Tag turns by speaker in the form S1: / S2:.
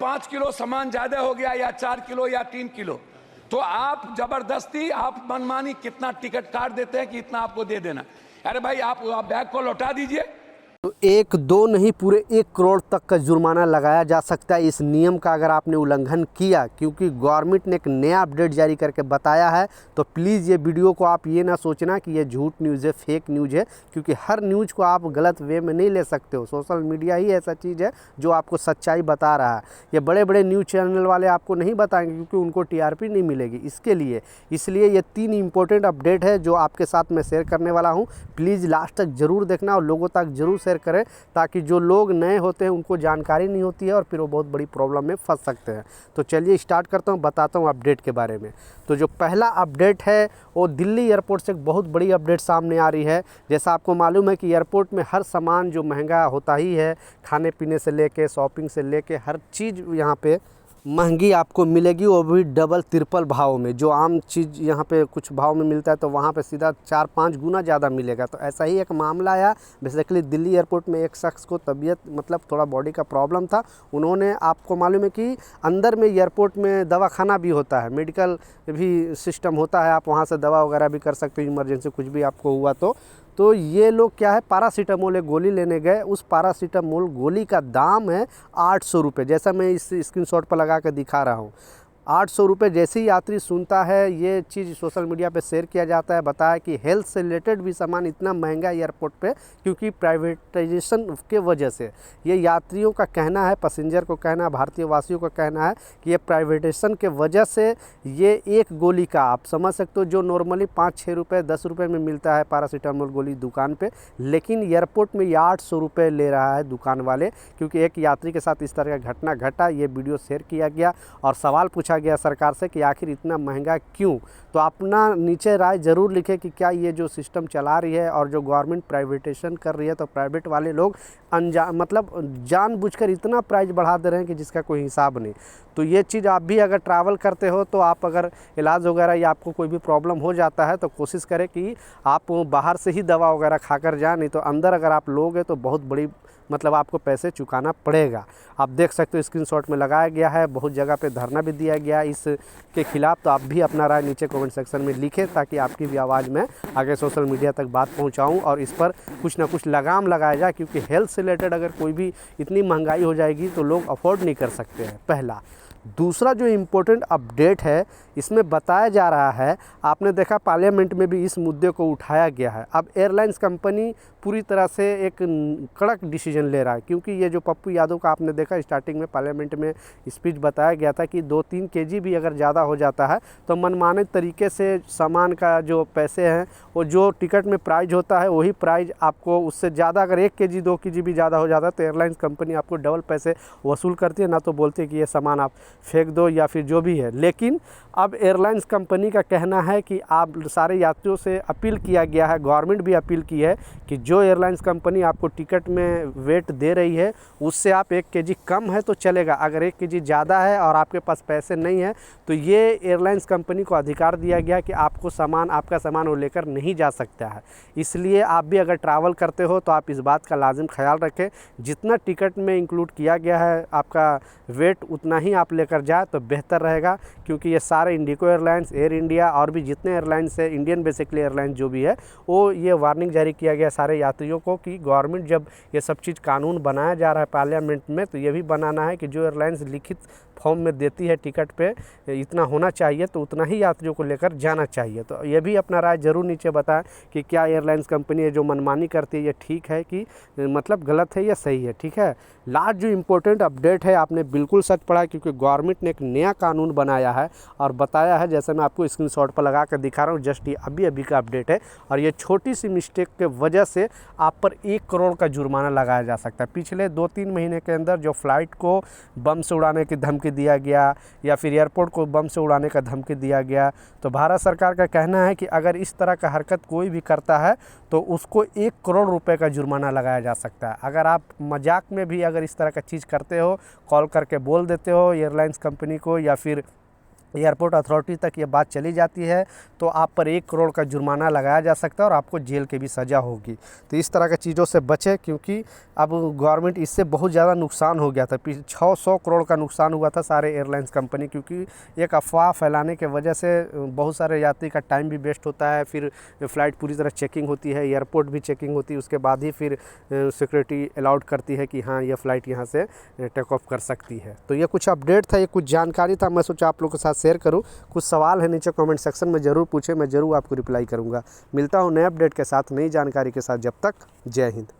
S1: 5 kilo सामान ज्यादा हो गया या 4 किलो या 3 किलो, तो आप जबरदस्ती आप मनमानी कितना टिकट काट देते हैं कि इतना आपको दे देना। अरे भाई आप बैग को लौटा दीजिए।
S2: तो 1-2 नहीं पूरे 1 करोड़ तक का जुर्माना लगाया जा सकता है इस नियम का अगर आपने उल्लंघन किया, क्योंकि गवर्नमेंट ने एक नया अपडेट जारी करके बताया है। तो प्लीज़ ये वीडियो को आप ये ना सोचना कि ये झूठ न्यूज़ है, फेक न्यूज़ है, क्योंकि हर न्यूज़ को आप गलत वे में नहीं ले सकते हो। सोशल मीडिया ही ऐसा चीज़ है जो आपको सच्चाई बता रहा है। ये बड़े बड़े न्यूज़ चैनल वाले आपको नहीं बताएंगे क्योंकि उनको टीआरपी नहीं मिलेगी इसके लिए। इसलिए ये 3 इंपॉर्टेंट अपडेट है जो आपके साथ मैं शेयर करने वाला हूँ। प्लीज़ लास्ट तक ज़रूर देखना और लोगों तक ज़रूर शेयर करें, ताकि जो लोग नए होते हैं उनको जानकारी नहीं होती है और फिर वो बहुत बड़ी प्रॉब्लम में फंस सकते हैं। तो चलिए स्टार्ट करता हूँ, बताता हूँ अपडेट के बारे में। तो जो पहला अपडेट है वो दिल्ली एयरपोर्ट से एक बहुत बड़ी अपडेट सामने आ रही है। जैसा आपको मालूम है कि एयरपोर्ट में हर सामान जो महंगा होता ही है, खाने पीने से लेके शॉपिंग से लेके हर चीज़ यहाँ पे महंगी आपको मिलेगी, वो भी डबल ट्रिपल भाव में। जो आम चीज़ यहाँ पे कुछ भाव में मिलता है तो वहाँ पे सीधा 4-5 गुना ज़्यादा मिलेगा। तो ऐसा ही एक मामला आया। बेसिकली दिल्ली एयरपोर्ट में एक शख्स को तबीयत मतलब थोड़ा बॉडी का प्रॉब्लम था। उन्होंने, आपको मालूम है कि अंदर में एयरपोर्ट में दवाखाना भी होता है, मेडिकल भी सिस्टम होता है, आप वहाँ से दवा वगैरह भी कर सकते हो इमरजेंसी कुछ भी आपको हुआ तो ये लोग क्या है, पैरासीटामोल एक गोली लेने गए। उस पैरासीटामोल गोली का दाम है 800 रुपये, जैसा मैं इस स्क्रीनशॉट पर लगा कर दिखा रहा हूँ। 800 रुपये जैसे ही यात्री सुनता है, ये चीज़ सोशल मीडिया पे शेयर किया जाता है, बताया कि हेल्थ से रिलेटेड भी सामान इतना महंगा है एयरपोर्ट पे क्योंकि प्राइवेटाइजेशन के वजह से। ये यात्रियों का कहना है, पैसेंजर को कहना है, भारतीय वासियों का कहना है कि ये प्राइवेटाइजेशन के वजह से ये एक गोली का आप समझ सकते हो, जो नॉर्मली 5-6 रुपये 10 रुपये में मिलता है पैरासीटामोल गोली दुकान पर, लेकिन एयरपोर्ट में ये 800 रुपये ले रहा है दुकान वाले, क्योंकि एक यात्री के साथ इस तरह का घटना घटा। ये वीडियो शेयर किया गया और सवाल पूछा गया सरकार से कि आखिर इतना महंगा क्यों। तो अपना नीचे राय ज़रूर लिखें कि क्या ये जो सिस्टम चला रही है और जो गवर्नमेंट प्राइवेटेशन कर रही है, तो प्राइवेट वाले लोग मतलब जानबूझकर इतना प्राइस बढ़ा दे रहे हैं कि जिसका कोई हिसाब नहीं। तो ये चीज़ आप भी अगर ट्रैवल करते हो तो आप अगर इलाज वगैरह या आपको कोई भी प्रॉब्लम हो जाता है तो कोशिश करें कि आप बाहर से ही दवा वगैरह खाकर जाएं, नहीं तो अंदर अगर आप लोगे तो बहुत बड़ी मतलब आपको पैसे चुकाना पड़ेगा। आप देख सकते हो स्क्रीनशॉट में लगाया गया है, बहुत जगह पे धरना भी दिया गया इसके खिलाफ। तो आप भी अपना राय नीचे कमेंट सेक्शन में लिखें ताकि आपकी भी आवाज़ में आगे सोशल मीडिया तक बात पहुंचाऊं और इस पर कुछ ना कुछ लगाम लगाया जाए, क्योंकि हेल्थ से रिलेटेड अगर कोई भी इतनी महंगाई हो जाएगी तो लोग अफोर्ड नहीं कर सकते हैं, पहला। दूसरा जो इम्पोर्टेंट अपडेट है, इसमें बताया जा रहा है, आपने देखा पार्लियामेंट में भी इस मुद्दे को उठाया गया है। अब एयरलाइंस कंपनी पूरी तरह से एक कड़क डिसीजन ले रहा है, क्योंकि ये जो पप्पू यादव का आपने देखा स्टार्टिंग में पार्लियामेंट में स्पीच बताया गया था कि 2-3 केजी भी अगर ज़्यादा हो जाता है तो मनमाने तरीके से सामान का जो पैसे हैं वो जो टिकट में प्राइस होता है वही प्राइस आपको, उससे ज़्यादा अगर 1 केजी 2 केजी भी ज़्यादा हो जाता है तो एयरलाइंस कंपनी आपको डबल पैसे वसूल करती है, ना तो बोलती है कि ये सामान आप फेंक दो या फिर जो भी है। लेकिन अब एयरलाइंस कंपनी का कहना है कि आप सारे यात्रियों से अपील किया गया है, गवर्नमेंट भी अपील की है कि जो एयरलाइंस कंपनी आपको टिकट में वेट दे रही है उससे आप 1 केजी कम है तो चलेगा, अगर 1 केजी ज़्यादा है और आपके पास पैसे नहीं है तो ये एयरलाइंस कंपनी को अधिकार दिया गया कि आपको सामान, आपका सामान वो लेकर नहीं जा सकता है। इसलिए आप भी अगर ट्रैवल करते हो तो आप इस बात का लाजिम ख्याल रखें, जितना टिकट में इंक्लूड किया गया है आपका वेट उतना ही आप लेकर जाए तो बेहतर रहेगा, क्योंकि ये सारे इंडिगो एयरलाइंस, एयर इंडिया और भी जितने एयरलाइंस है, इंडियन बेसिकली एयरलाइंस जो भी है, वो ये वार्निंग जारी किया गया सारे यात्रियों को कि गवर्नमेंट जब ये सब चीज़ कानून बनाया जा रहा है पार्लियामेंट में, तो ये भी बनाना है कि जो एयरलाइंस लिखित फॉर्म में देती है टिकट पे इतना होना चाहिए तो उतना ही यात्रियों को लेकर जाना चाहिए। तो ये भी अपना राय ज़रूर नीचे बताएं कि क्या एयरलाइंस कंपनी है जो मनमानी करती है ये ठीक है कि मतलब गलत है या सही है, ठीक है। लास्ट जो इम्पोर्टेंट अपडेट है, आपने बिल्कुल सच पढ़ा, क्योंकि गवर्नमेंट ने एक नया कानून बनाया है और बताया है, जैसे मैं आपको स्क्रीनशॉट पर लगा कर दिखा रहा हूँ, जस्ट ये अभी का अपडेट है। और ये छोटी सी मिस्टेक के वजह से आप पर 1 करोड़ का जुर्माना लगाया जा सकता है। पिछले 2-3 महीने के अंदर जो फ्लाइट को बम से उड़ाने की धमकी दिया गया या फिर एयरपोर्ट को बम से उड़ाने का धमकी दिया गया, तो भारत सरकार का कहना है कि अगर इस तरह का हरकत कोई भी करता है तो उसको 1 करोड़ रुपए का जुर्माना लगाया जा सकता है। अगर आप मजाक में भी अगर इस तरह का चीज़ करते हो, कॉल करके बोल देते हो एयरलाइंस कंपनी को या फिर एयरपोर्ट अथॉरिटी तक ये बात चली जाती है तो आप पर 1 करोड़ का जुर्माना लगाया जा सकता है और आपको जेल की भी सज़ा होगी। तो इस तरह की चीज़ों से बचें, क्योंकि अब गवर्नमेंट इससे बहुत ज़्यादा नुकसान हो गया था। 600 करोड़ का नुकसान हुआ था सारे एयरलाइंस कंपनी, क्योंकि एक अफवाह फैलाने के वजह से बहुत सारे यात्री का टाइम भी वेस्ट होता है। फिर फ़्लाइट पूरी तरह चेकिंग होती है, एयरपोर्ट भी चेकिंग होती है, उसके बाद ही फिर सिक्योरिटी अलाउड करती है कि हाँ ये फ़्लाइट यहाँ से टेक ऑफ कर सकती है। तो ये कुछ अपडेट था, ये कुछ जानकारी था, मैं सोचा आप लोगों के साथ शेयर करूं। कुछ सवाल है नीचे कमेंट सेक्शन में ज़रूर पूछें, मैं ज़रूर आपको रिप्लाई करूंगा। मिलता हूं नए अपडेट के साथ, नई जानकारी के साथ। जब तक जय हिंद।